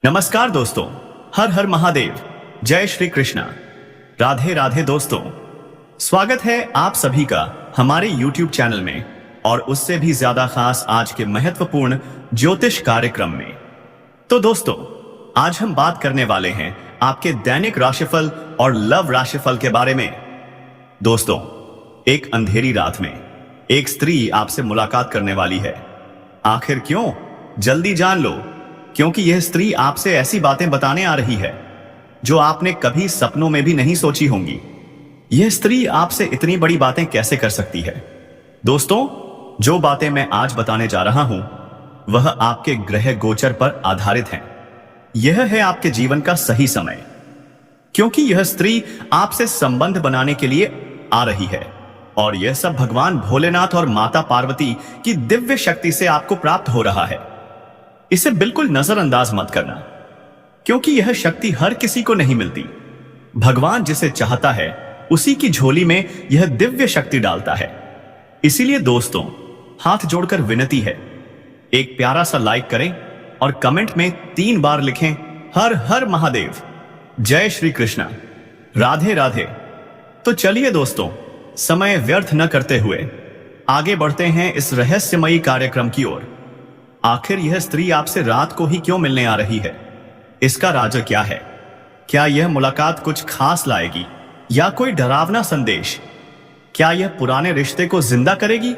नमस्कार दोस्तों, हर हर महादेव, जय श्री कृष्णा, राधे राधे दोस्तों। स्वागत है आप सभी का हमारे YouTube चैनल में और उससे भी ज्यादा खास आज के महत्वपूर्ण ज्योतिष कार्यक्रम में। तो दोस्तों, आज हम बात करने वाले हैं आपके दैनिक राशिफल और लव राशिफल के बारे में। दोस्तों, एक अंधेरी रात में एक स्त्री आपसे मुलाकात करने वाली है। आखिर क्यों? जल्दी जान लो, क्योंकि यह स्त्री आपसे ऐसी बातें बताने आ रही है जो आपने कभी सपनों में भी नहीं सोची होंगी। यह स्त्री आपसे इतनी बड़ी बातें कैसे कर सकती है? दोस्तों, जो बातें मैं आज बताने जा रहा हूं वह आपके ग्रह गोचर पर आधारित हैं। यह है आपके जीवन का सही समय, क्योंकि यह स्त्री आपसे संबंध बनाने के लिए आ रही है और यह सब भगवान भोलेनाथ और माता पार्वती की दिव्य शक्ति से आपको प्राप्त हो रहा है। इसे बिल्कुल नजरअंदाज मत करना, क्योंकि यह शक्ति हर किसी को नहीं मिलती। भगवान जिसे चाहता है उसी की झोली में यह दिव्य शक्ति डालता है। इसीलिए दोस्तों, हाथ जोड़कर विनती है, एक प्यारा सा लाइक करें और कमेंट में 3 बार लिखें, हर हर महादेव, जय श्री कृष्णा, राधे राधे। तो चलिए दोस्तों, समय व्यर्थ न करते हुए आगे बढ़ते हैं इस रहस्यमयी कार्यक्रम की ओर। आखिर यह स्त्री आपसे रात को ही क्यों मिलने आ रही है? इसका राज क्या है? क्या यह मुलाकात कुछ खास लाएगी या कोई डरावना संदेश? क्या यह पुराने रिश्ते को जिंदा करेगी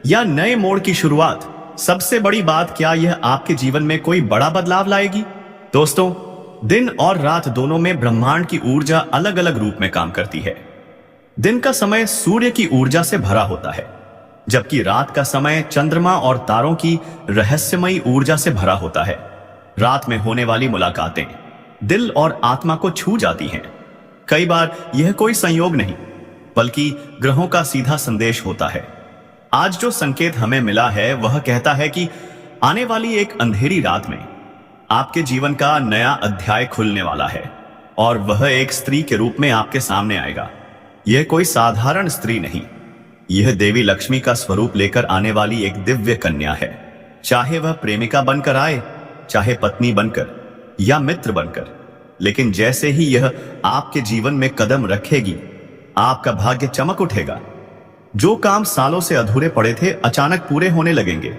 या नए मोड़ की शुरुआत? सबसे बड़ी बात, क्या यह आपके जीवन में कोई बड़ा बदलाव लाएगी? दोस्तों, दिन और रात दोनों में ब्रह्मांड की ऊर्जा अलग अलग रूप में काम करती है। दिन का समय सूर्य की ऊर्जा से भरा होता है, जबकि रात का समय चंद्रमा और तारों की रहस्यमयी ऊर्जा से भरा होता है। रात में होने वाली मुलाकातें दिल और आत्मा को छू जाती हैं। कई बार यह कोई संयोग नहीं, बल्कि ग्रहों का सीधा संदेश होता है। आज जो संकेत हमें मिला है वह कहता है कि आने वाली एक अंधेरी रात में आपके जीवन का नया अध्याय खुलने वाला है और वह एक स्त्री के रूप में आपके सामने आएगा। यह कोई साधारण स्त्री नहीं, यह देवी लक्ष्मी का स्वरूप लेकर आने वाली एक दिव्य कन्या है। चाहे वह प्रेमिका बनकर आए, चाहे पत्नी बनकर या मित्र बनकर, लेकिन जैसे ही यह आपके जीवन में कदम रखेगी, आपका भाग्य चमक उठेगा। जो काम सालों से अधूरे पड़े थे अचानक पूरे होने लगेंगे।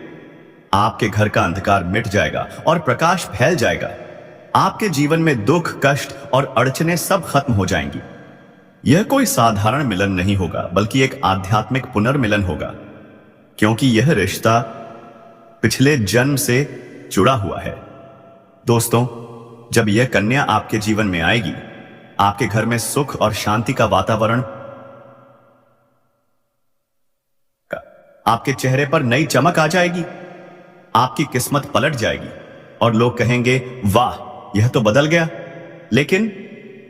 आपके घर का अंधकार मिट जाएगा और प्रकाश फैल जाएगा। आपके जीवन में दुख, कष्ट और अड़चने सब खत्म हो जाएंगी। यह कोई साधारण मिलन नहीं होगा, बल्कि एक आध्यात्मिक पुनर्मिलन होगा, क्योंकि यह रिश्ता पिछले जन्म से जुड़ा हुआ है। दोस्तों, जब यह कन्या आपके जीवन में आएगी, आपके घर में सुख और शांति का वातावरण, आपके चेहरे पर नई चमक आ जाएगी, आपकी किस्मत पलट जाएगी और लोग कहेंगे, वाह, यह तो बदल गया। लेकिन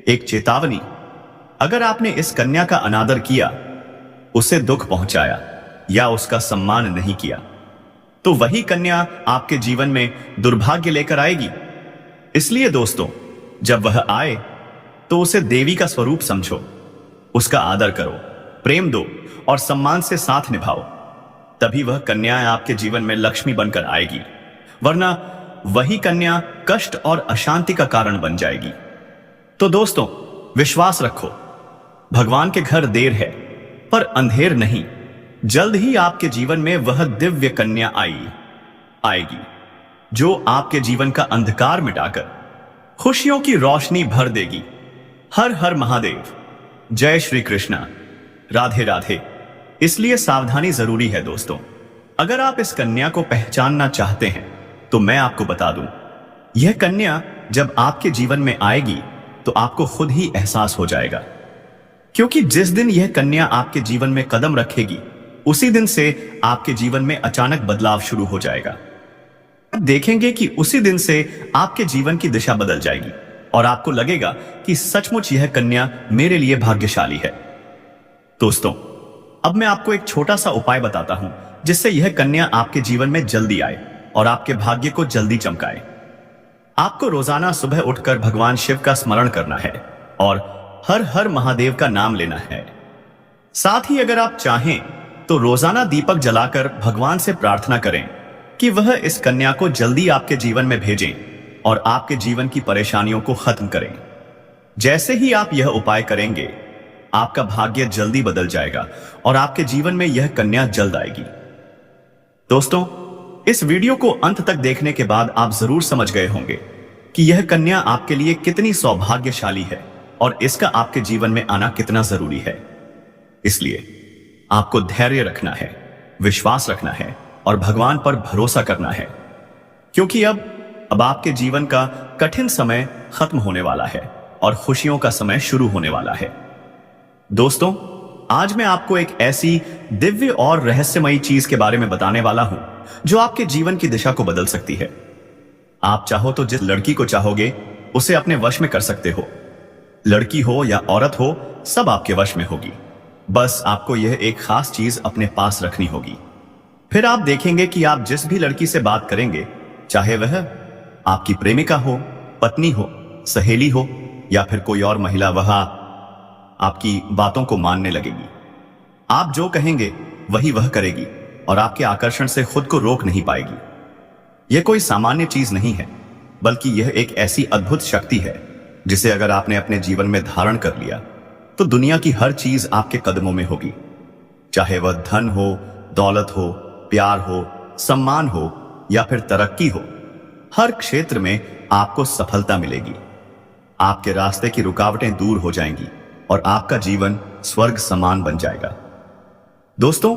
एक चेतावनी, अगर आपने इस कन्या का अनादर किया, उसे दुख पहुंचाया या उसका सम्मान नहीं किया, तो वही कन्या आपके जीवन में दुर्भाग्य लेकर आएगी। इसलिए दोस्तों, जब वह आए तो उसे देवी का स्वरूप समझो, उसका आदर करो, प्रेम दो और सम्मान से साथ निभाओ। तभी वह कन्या आपके जीवन में लक्ष्मी बनकर आएगी, वरना वही कन्या कष्ट और अशांति का कारण बन जाएगी। तो दोस्तों, विश्वास रखो, भगवान के घर देर है पर अंधेर नहीं। जल्द ही आपके जीवन में वह दिव्य कन्या आएगी जो आपके जीवन का अंधकार मिटाकर खुशियों की रोशनी भर देगी। हर हर महादेव, जय श्री कृष्णा, राधे राधे। इसलिए सावधानी जरूरी है दोस्तों। अगर आप इस कन्या को पहचानना चाहते हैं तो मैं आपको बता दूं, यह कन्या जब आपके जीवन में आएगी तो आपको खुद ही एहसास हो जाएगा, क्योंकि जिस दिन यह कन्या आपके जीवन में कदम रखेगी, उसी दिन से आपके जीवन में अचानक बदलाव शुरू हो जाएगा। देखेंगे कि उसी दिन से आपके जीवन की दिशा बदल जाएगी और आपको लगेगा कि सचमुच यह कन्या मेरे लिए भाग्यशाली है। दोस्तों, अब मैं आपको एक छोटा सा उपाय बताता हूं जिससे यह कन्या आपके जीवन में जल्दी आए और आपके भाग्य को जल्दी चमकाए। आपको रोजाना सुबह उठकर भगवान शिव का स्मरण करना है और हर हर महादेव का नाम लेना है। साथ ही अगर आप चाहें तो रोजाना दीपक जलाकर भगवान से प्रार्थना करें कि वह इस कन्या को जल्दी आपके जीवन में भेजें और आपके जीवन की परेशानियों को खत्म करें। जैसे ही आप यह उपाय करेंगे, आपका भाग्य जल्दी बदल जाएगा और आपके जीवन में यह कन्या जल्द आएगी। दोस्तों, इस वीडियो को अंत तक देखने के बाद आप जरूर समझ गए होंगे कि यह कन्या आपके लिए कितनी सौभाग्यशाली है और इसका आपके जीवन में आना कितना जरूरी है। इसलिए आपको धैर्य रखना है, विश्वास रखना है और भगवान पर भरोसा करना है, क्योंकि अब आपके जीवन का कठिन समय खत्म होने वाला है और खुशियों का समय शुरू होने वाला है। दोस्तों, आज मैं आपको एक ऐसी दिव्य और रहस्यमयी चीज के बारे में बताने वाला हूं जो आपके जीवन की दिशा को बदल सकती है। आप चाहो तो जिस लड़की को चाहोगे उसे अपने वश में कर सकते हो। लड़की हो या औरत हो, सब आपके वश में होगी। बस आपको यह एक खास चीज अपने पास रखनी होगी। फिर आप देखेंगे कि आप जिस भी लड़की से बात करेंगे, चाहे वह आपकी प्रेमिका हो, पत्नी हो, सहेली हो या फिर कोई और महिला, वह आपकी बातों को मानने लगेगी। आप जो कहेंगे वही वह करेगी और आपके आकर्षण से खुद को रोक नहीं पाएगी। यह कोई सामान्य चीज नहीं है, बल्कि यह एक ऐसी अद्भुत शक्ति है जिसे अगर आपने अपने जीवन में धारण कर लिया तो दुनिया की हर चीज आपके कदमों में होगी। चाहे वह धन हो, दौलत हो, प्यार हो, सम्मान हो या फिर तरक्की हो, हर क्षेत्र में आपको सफलता मिलेगी। आपके रास्ते की रुकावटें दूर हो जाएंगी और आपका जीवन स्वर्ग समान बन जाएगा। दोस्तों,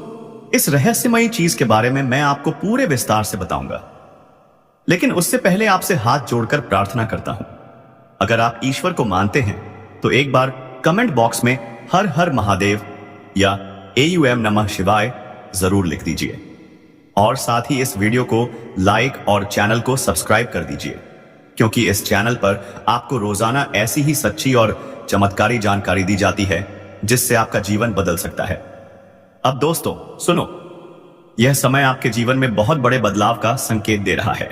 इस रहस्यमयी चीज के बारे में मैं आपको पूरे विस्तार से बताऊंगा, लेकिन उससे पहले आपसे हाथ जोड़कर प्रार्थना करता हूं। अगर आप ईश्वर को मानते हैं तो एक बार कमेंट बॉक्स में हर हर महादेव या AUM नमः शिवाय जरूर लिख दीजिए और साथ ही इस वीडियो को लाइक और चैनल को सब्सक्राइब कर दीजिए, क्योंकि इस चैनल पर आपको रोजाना ऐसी ही सच्ची और चमत्कारी जानकारी दी जाती है जिससे आपका जीवन बदल सकता है। अब दोस्तों सुनो, यह समय आपके जीवन में बहुत बड़े बदलाव का संकेत दे रहा है,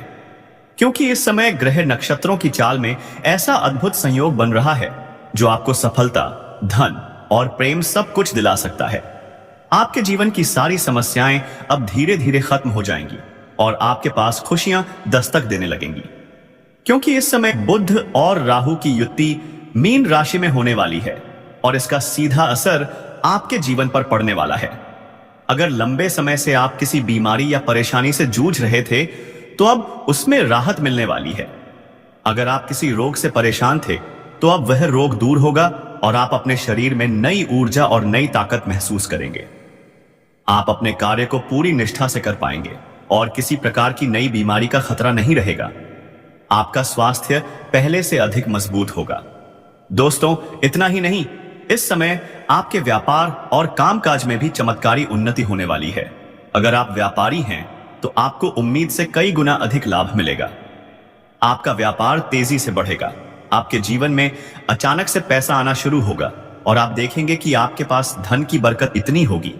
क्योंकि इस समय ग्रह नक्षत्रों की चाल में ऐसा अद्भुत संयोग बन रहा है जो आपको सफलता, धन और प्रेम सब कुछ दिला सकता है। आपके जीवन की सारी समस्याएं अब धीरे धीरे खत्म हो जाएंगी और आपके पास खुशियां दस्तक देने लगेंगी, क्योंकि इस समय बुध और राहु की युति मीन राशि में होने वाली है और इसका सीधा असर आपके जीवन पर पड़ने वाला है। अगर लंबे समय से आप किसी बीमारी या परेशानी से जूझ रहे थे तो अब उसमें राहत मिलने वाली है। अगर आप किसी रोग से परेशान थे तो अब वह रोग दूर होगा और आप अपने शरीर में नई ऊर्जा और नई ताकत महसूस करेंगे। आप अपने कार्य को पूरी निष्ठा से कर पाएंगे और किसी प्रकार की नई बीमारी का खतरा नहीं रहेगा। आपका स्वास्थ्य पहले से अधिक मजबूत होगा। दोस्तों, इतना ही नहीं, इस समय आपके व्यापार और कामकाज में भी चमत्कारी उन्नति होने वाली है। अगर आप व्यापारी हैं तो आपको उम्मीद से कई गुना अधिक लाभ मिलेगा। आपका व्यापार तेजी से बढ़ेगा। आपके जीवन में अचानक से पैसा आना शुरू होगा और आप देखेंगे कि आपके पास धन की बरकत इतनी होगी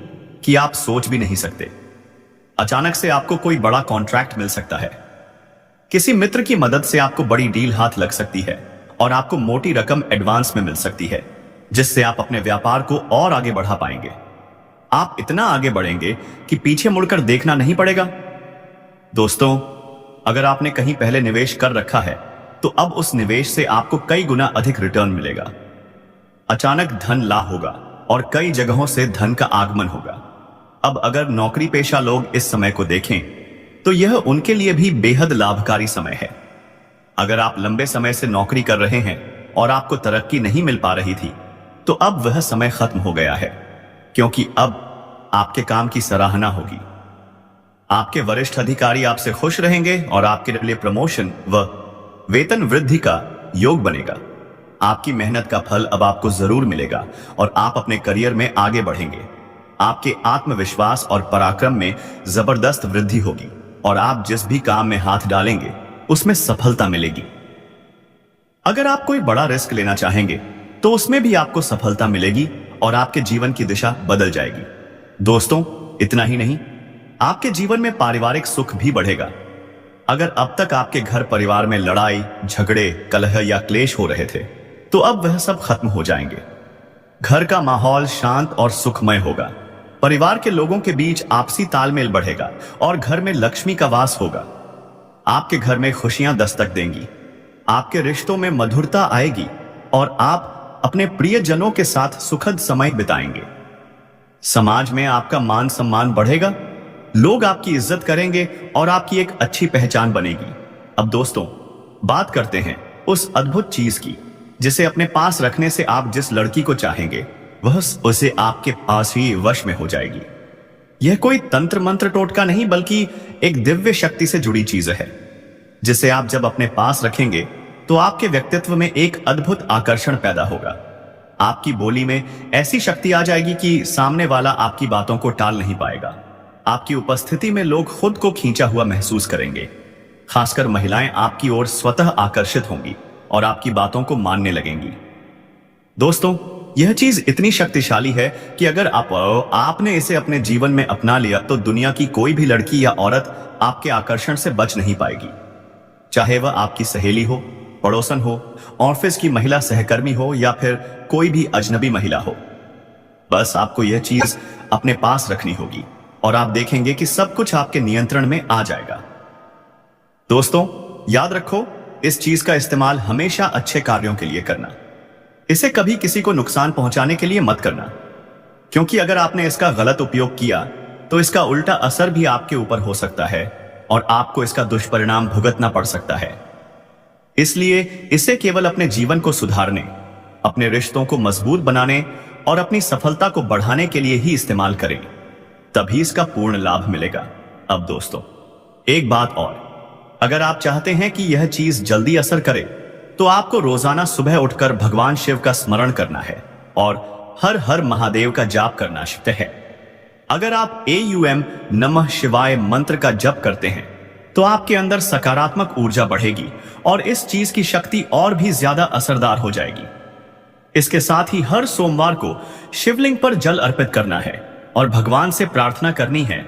कि आप सोच भी नहीं सकते। अचानक से आपको कोई बड़ा कॉन्ट्रैक्ट मिल सकता है। किसी मित्र की मदद से आपको बड़ी डील हाथ लग सकती है और आपको मोटी रकम एडवांस में मिल सकती है, जिससे आप अपने व्यापार को और आगे बढ़ा पाएंगे। आप इतना आगे बढ़ेंगे कि पीछे मुड़कर देखना नहीं पड़ेगा। दोस्तों, अगर आपने कहीं पहले निवेश कर रखा है तो अब उस निवेश से आपको कई गुना अधिक रिटर्न मिलेगा। अचानक धन लाभ होगा और कई जगहों से धन का आगमन होगा। अब अगर नौकरी पेशा लोग इस समय को देखें तो यह उनके लिए भी बेहद लाभकारी समय है। अगर आप लंबे समय से नौकरी कर रहे हैं और आपको तरक्की नहीं मिल पा रही थी तो अब वह समय खत्म हो गया है, क्योंकि अब आपके काम की सराहना होगी। आपके वरिष्ठ अधिकारी आपसे खुश रहेंगे और आपके लिए प्रमोशन व वेतन वृद्धि का योग बनेगा। आपकी मेहनत का फल अब आपको जरूर मिलेगा और आप अपने करियर में आगे बढ़ेंगे। आपके आत्मविश्वास और पराक्रम में जबरदस्त वृद्धि होगी और आप जिस भी काम में हाथ डालेंगे उसमें सफलता मिलेगी। अगर आप कोई बड़ा रिस्क लेना चाहेंगे तो उसमें भी आपको सफलता मिलेगी और आपके जीवन की दिशा बदल जाएगी। दोस्तों, इतना ही नहीं, आपके जीवन में पारिवारिक सुख भी बढ़ेगा। अगर अब तक आपके घर परिवार में लड़ाई, झगड़े, कलह या क्लेश हो रहे थे तो अब वह सब खत्म हो जाएंगे। घर का माहौल शांत और सुखमय होगा। परिवार के लोगों के बीच आपसी तालमेल बढ़ेगा और घर में लक्ष्मी का वास होगा। आपके घर में खुशियां दस्तक देंगी आपके रिश्तों में मधुरता आएगी और आप अपने प्रियजनों के साथ सुखद समय बिताएंगे। समाज में आपका मान सम्मान बढ़ेगा, लोग आपकी इज्जत करेंगे और आपकी एक अच्छी पहचान बनेगी। अब दोस्तों, बात करते हैं उस अद्भुत चीज की जिसे अपने पास रखने से आप जिस लड़की को चाहेंगे वह उसे आपके पास ही वश में हो जाएगी। यह कोई तंत्र मंत्र टोटका नहीं, बल्कि एक दिव्य शक्ति से जुड़ी चीज है जिसे आप जब अपने पास रखेंगे तो आपके व्यक्तित्व में एक अद्भुत आकर्षण पैदा होगा। आपकी बोली में ऐसी शक्ति आ जाएगी कि सामने वाला आपकी बातों को टाल नहीं पाएगा। आपकी उपस्थिति में लोग खुद को खींचा हुआ महसूस करेंगे। खासकर महिलाएं आपकी ओर स्वतः आकर्षित होंगी और आपकी बातों को मानने लगेंगी। दोस्तों, यह चीज इतनी शक्तिशाली है कि अगर आपने इसे अपने जीवन में अपना लिया तो दुनिया की कोई भी लड़की या औरत आपके आकर्षण से बच नहीं पाएगी। चाहे वह आपकी सहेली हो, पड़ोसन हो, ऑफिस की महिला सहकर्मी हो या फिर कोई भी अजनबी महिला हो। बस आपको यह चीज अपने पास रखनी होगी और आप देखेंगे कि सब कुछ आपके नियंत्रण में आ जाएगा। दोस्तों, याद रखो, इस चीज का इस्तेमाल हमेशा अच्छे कार्यों के लिए करना। इसे कभी किसी को नुकसान पहुंचाने के लिए मत करना, क्योंकि अगर आपने इसका गलत उपयोग किया तो इसका उल्टा असर भी आपके ऊपर हो सकता है और आपको इसका दुष्परिणाम भुगतना पड़ सकता है। इसलिए इसे केवल अपने जीवन को सुधारने, अपने रिश्तों को मजबूत बनाने और अपनी सफलता को बढ़ाने के लिए ही इस्तेमाल करें, तभी इसका पूर्ण लाभ मिलेगा। अब दोस्तों, एक बात और, अगर आप चाहते हैं कि यह चीज जल्दी असर करे तो आपको रोजाना सुबह उठकर भगवान शिव का स्मरण करना है और हर हर महादेव का जाप करना आवश्यक है। अगर आप AUM नमः शिवाय मंत्र का जप करते हैं तो आपके अंदर सकारात्मक ऊर्जा बढ़ेगी और इस चीज की शक्ति और भी ज्यादा असरदार हो जाएगी। इसके साथ ही हर सोमवार को शिवलिंग पर जल अर्पित करना है और भगवान से प्रार्थना करनी है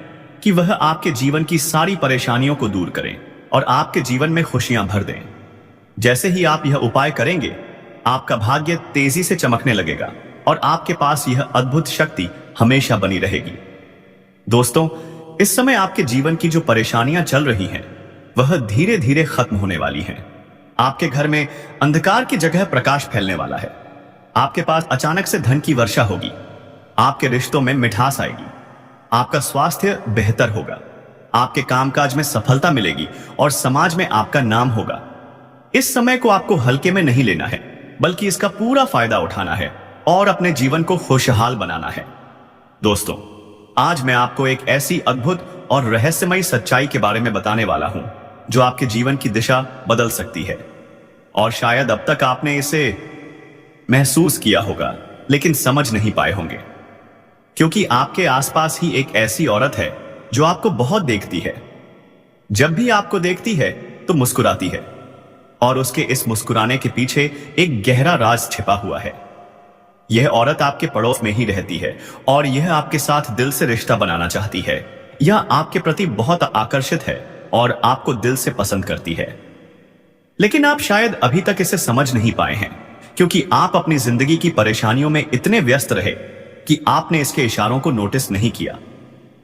कि वह आपके जीवन की सारी परेशानियों को दूर करें और आपके जीवन में खुशियां भर दें। जैसे ही आप यह उपाय करेंगे, आपका भाग्य तेजी से चमकने लगेगा और आपके पास यह अद्भुत शक्ति हमेशा बनी रहेगी। दोस्तों, इस समय आपके जीवन की जो परेशानियां चल रही हैं, वह धीरे धीरे खत्म होने वाली हैं। आपके घर में अंधकार की जगह प्रकाश फैलने वाला है। आपके पास अचानक से धन की वर्षा होगी। आपके रिश्तों में मिठास आएगी। आपका स्वास्थ्य बेहतर होगा। आपके कामकाज में सफलता मिलेगी और समाज में आपका नाम होगा। इस समय को आपको हल्के में नहीं लेना है, बल्कि इसका पूरा फायदा उठाना है और अपने जीवन को खुशहाल बनाना है। दोस्तों, आज मैं आपको एक ऐसी अद्भुत और रहस्यमयी सच्चाई के बारे में बताने वाला हूं जो आपके जीवन की दिशा बदल सकती है। और शायद अब तक आपने इसे महसूस किया होगा, लेकिन समझ नहीं पाए होंगे, क्योंकि आपके आसपास ही एक ऐसी औरत है जो आपको बहुत देखती है। जब भी आपको देखती है तो मुस्कुराती है और उसके इस मुस्कुराने के पीछे एक गहरा राज छिपा हुआ है। यह औरत आपके पड़ोस में ही रहती है और यह आपके साथ दिल से रिश्ता बनाना चाहती है। यह आपके प्रति बहुत आकर्षित है और आपको दिल से पसंद करती है। लेकिन आप शायद अभी तक इसे समझ नहीं पाए हैं, क्योंकि आप अपनी जिंदगी की परेशानियों में इतने व्यस्त रहे कि आपने इसके इशारों को नोटिस नहीं किया।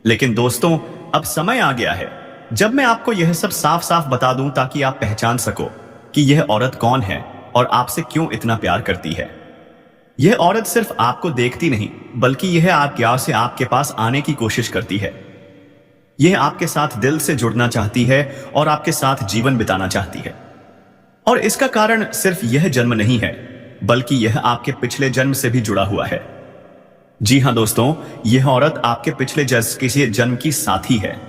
लेकिन दोस्तों, अब समय आ गया है जब मैं आपको यह सब साफ साफ बता दूं, ताकि आप पहचान सको कि यह औरत कौन है और आपसे क्यों इतना प्यार करती है। यह औरत सिर्फ आपको देखती नहीं, बल्कि यह आपके से आपके पास आने की कोशिश करती है। यह आपके साथ दिल से जुड़ना चाहती है और आपके साथ जीवन बिताना चाहती है। और इसका कारण सिर्फ यह जन्म नहीं है, बल्कि यह आपके पिछले जन्म से भी जुड़ा हुआ है। जी हां दोस्तों, यह औरत आपके पिछले किसी जन्म की साथी है।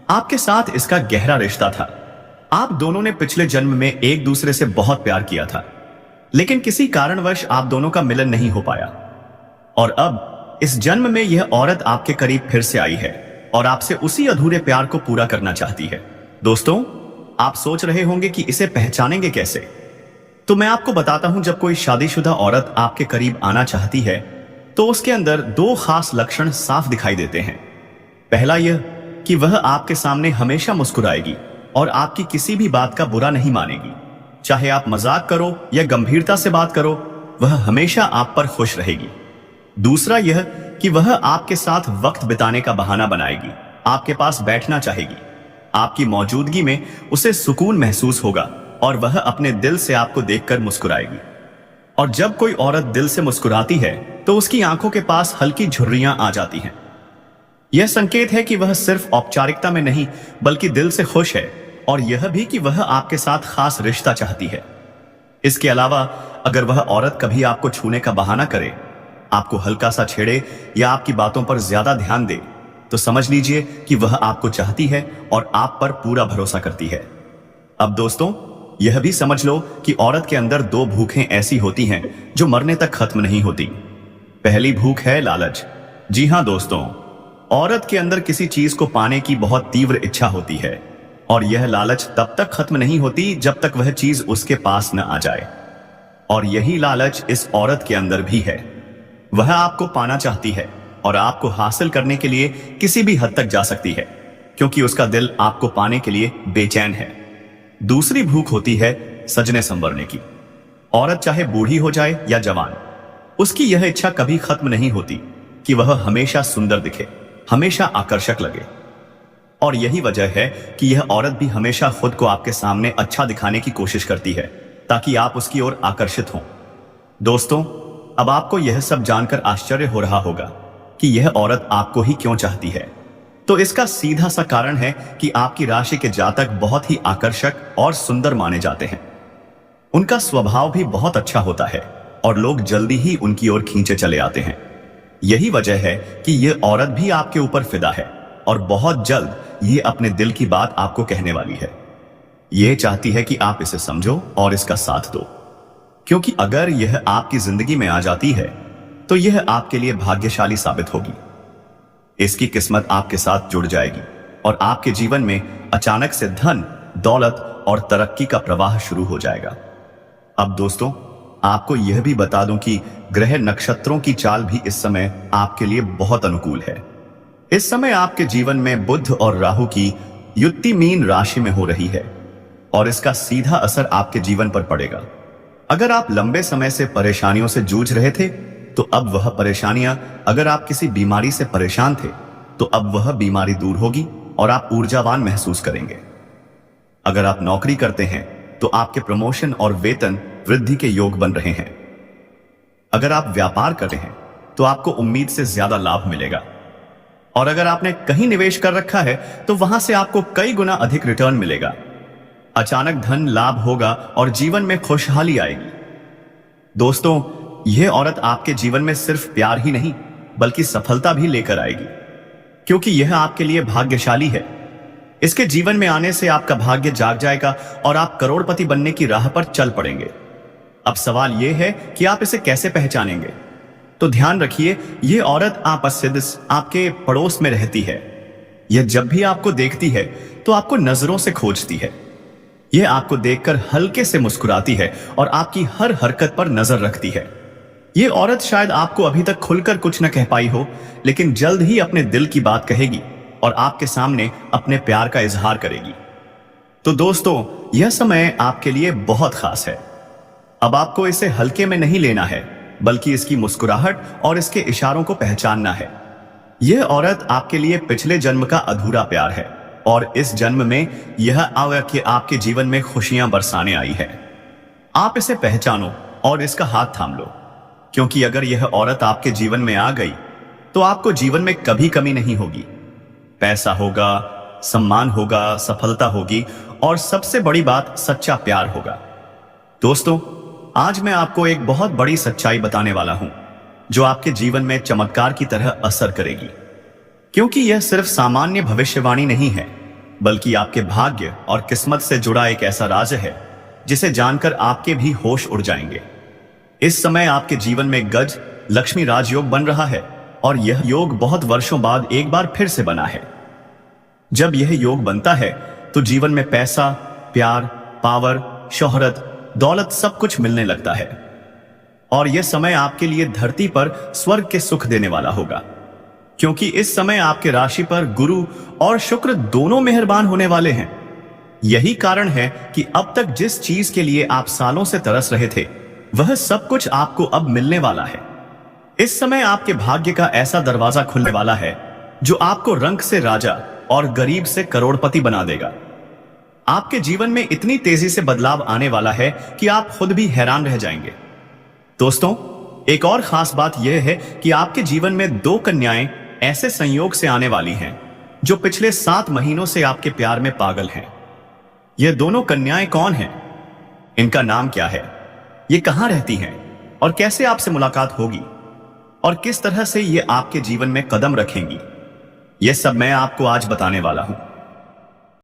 आपके साथ इसका गहरा रिश्ता था। आप दोनों ने पिछले जन्म में एक दूसरे से बहुत प्यार किया था, लेकिन किसी कारणवश आप दोनों का मिलन नहीं हो पाया। और अब इस जन्म में यह औरत आपके करीब फिर से आई है और आपसे उसी अधूरे प्यार को पूरा करना चाहती है। दोस्तों, आप सोच रहे होंगे कि इसे पहचानेंगे कैसे? तो मैं आपको बताता हूं, जब कोई शादीशुदा औरत आपके करीब आना चाहती है तो उसके अंदर दो खास लक्षण साफ दिखाई देते हैं। पहला यह कि वह आपके सामने हमेशा मुस्कुराएगी और आपकी किसी भी बात का बुरा नहीं मानेगी। चाहे आप मजाक करो या गंभीरता से बात करो, वह हमेशा आप पर खुश रहेगी। दूसरा यह कि वह आपके साथ वक्त बिताने का बहाना बनाएगी, आपके पास बैठना चाहेगी। आपकी मौजूदगी में उसे सुकून महसूस होगा और वह अपने दिल से आपको देखकर मुस्कुराएगी। और जब कोई औरत दिल से मुस्कुराती है तो उसकी आंखों के पास हल्की झुर्रियां आ जाती हैं। यह संकेत है कि वह सिर्फ औपचारिकता में नहीं बल्कि दिल से खुश है, और यह भी कि वह आपके साथ खास रिश्ता चाहती है। इसके अलावा अगर वह औरत कभी आपको छूने का बहाना करे, आपको हल्का सा छेड़े या आपकी बातों पर ज्यादा ध्यान दे, तो समझ लीजिए कि वह आपको चाहती है और आप पर पूरा भरोसा करती है। अब दोस्तों, यह भी समझ लो कि औरत के अंदर दो भूखें ऐसी होती हैं जो मरने तक खत्म नहीं होती। पहली भूख है लालच। जी हां दोस्तों, औरत के अंदर किसी चीज को पाने की बहुत तीव्र इच्छा होती है, और यह लालच तब तक खत्म नहीं होती जब तक वह चीज उसके पास न आ जाए। और यही लालच इस औरत के अंदर भी है। वह आपको पाना चाहती है और आपको हासिल करने के लिए किसी भी हद तक जा सकती है, क्योंकि उसका दिल आपको पाने के लिए बेचैन है। दूसरी भूख होती है सजने संवरने की। औरत चाहे बूढ़ी हो जाए या जवान, उसकी यह इच्छा कभी खत्म नहीं होती कि वह हमेशा सुंदर दिखे, हमेशा आकर्षक लगे। और यही वजह है कि यह औरत भी हमेशा खुद को आपके सामने अच्छा दिखाने की कोशिश करती है ताकि आप उसकी ओर आकर्षित हों। दोस्तों, अब आपको यह सब जानकर आश्चर्य हो रहा होगा कि यह औरत आपको ही क्यों चाहती है। तो इसका सीधा सा कारण है कि आपकी राशि के जातक बहुत ही आकर्षक और सुंदर माने जाते हैं। उनका स्वभाव भी बहुत अच्छा होता है और लोग जल्दी ही उनकी ओर खींचे चले आते हैं। यही वजह है कि यह औरत भी आपके ऊपर फिदा है और बहुत जल्द ये अपने दिल की बात आपको कहने वाली है। यह चाहती है कि आप इसे समझो और इसका साथ दो, क्योंकि अगर यह आपकी जिंदगी में आ जाती है तो यह आपके लिए भाग्यशाली साबित होगी। इसकी किस्मत आपके साथ जुड़ जाएगी और आपके जीवन में अचानक से धन, दौलत और तरक्की का प्रवाह शुरू हो जाएगा। अब दोस्तों, आपको यह भी बता दूं कि ग्रह नक्षत्रों की चाल भी इस समय आपके लिए बहुत अनुकूल है। इस समय आपके जीवन में बुध और राहु की युति मीन राशि में हो रही है और इसका सीधा असर आपके जीवन पर पड़ेगा। अगर आप लंबे समय से परेशानियों से जूझ रहे थे तो अब वह परेशानियां, अगर आप किसी बीमारी से परेशान थे तो अब वह बीमारी दूर होगी और आप ऊर्जावान महसूस करेंगे। अगर आप नौकरी करते हैं तो आपके प्रमोशन और वेतन वृद्धि के योग बन रहे हैं। अगर आप व्यापार करते हैं तो आपको उम्मीद से ज्यादा लाभ मिलेगा। और अगर आपने कहीं निवेश कर रखा है तो वहां से आपको कई गुना अधिक रिटर्न मिलेगा। अचानक धन लाभ होगा और जीवन में खुशहाली आएगी। दोस्तों, यह औरत आपके जीवन में सिर्फ प्यार ही नहीं बल्कि सफलता भी लेकर आएगी, क्योंकि यह आपके लिए भाग्यशाली है। इसके जीवन में आने से आपका भाग्य जाग जाएगा और आप करोड़पति बनने की राह पर चल पड़ेंगे। अब सवाल यह है कि आप इसे कैसे पहचानेंगे। तो ध्यान रखिए, यह औरत आपके पड़ोस में रहती है। यह जब भी आपको देखती है तो आपको नजरों से खोजती है। यह आपको देखकर हल्के से मुस्कुराती है और आपकी हर हरकत पर नजर रखती है। यह औरत शायद आपको अभी तक खुलकर कुछ न कह पाई हो, लेकिन जल्द ही अपने दिल की बात कहेगी और आपके सामने अपने प्यार का इजहार करेगी। तो दोस्तों, यह समय आपके लिए बहुत खास है। अब आपको इसे हल्के में नहीं लेना है, बल्कि इसकी मुस्कुराहट और इसके इशारों को पहचानना है। यह औरत आपके लिए पिछले जन्म का अधूरा प्यार है और इस जन्म में यह आपके जीवन में खुशियां बरसाने आई है। आप इसे पहचानो और इसका हाथ थाम लो, क्योंकि अगर यह औरत आपके जीवन में आ गई तो आपको जीवन में कभी कमी नहीं होगी। पैसा होगा, सम्मान होगा, सफलता होगी और सबसे बड़ी बात, सच्चा प्यार होगा। दोस्तों, आज मैं आपको एक बहुत बड़ी सच्चाई बताने वाला हूं जो आपके जीवन में चमत्कार की तरह असर करेगी, क्योंकि यह सिर्फ सामान्य भविष्यवाणी नहीं है, बल्कि आपके भाग्य और किस्मत से जुड़ा एक ऐसा राज है जिसे जानकर आपके भी होश उड़ जाएंगे। इस समय आपके जीवन में गज लक्ष्मी राजयोग बन रहा है और यह योग बहुत वर्षों बाद एक बार फिर से बना है। जब यह योग बनता है तो जीवन में पैसा, प्यार, पावर, शोहरत, दौलत सब कुछ मिलने लगता है और यह समय आपके लिए धरती पर स्वर्ग के सुख देने वाला होगा, क्योंकि इस समय आपके राशि पर गुरु और शुक्र दोनों मेहरबान होने वाले हैं। यही कारण है कि अब तक जिस चीज के लिए आप सालों से तरस रहे थे वह सब कुछ आपको अब मिलने वाला है। इस समय आपके भाग्य का ऐसा दरवाजा खुलने वाला है जो आपको रंक से राजा और गरीब से करोड़पति बना देगा। आपके जीवन में इतनी तेजी से बदलाव आने वाला है कि आप खुद भी हैरान रह जाएंगे। दोस्तों, एक और खास बात यह है कि आपके जीवन में 2 कन्याएं ऐसे संयोग से आने वाली हैं जो पिछले 7 महीनों से आपके प्यार में पागल हैं। ये दोनों कन्याएं कौन हैं? इनका नाम क्या है? ये कहां रहती हैं? और कैसे आपसे मुलाकात होगी? और किस तरह से ये आपके जीवन में कदम रखेंगी? ये सब मैं आपको आज बताने वाला हूं।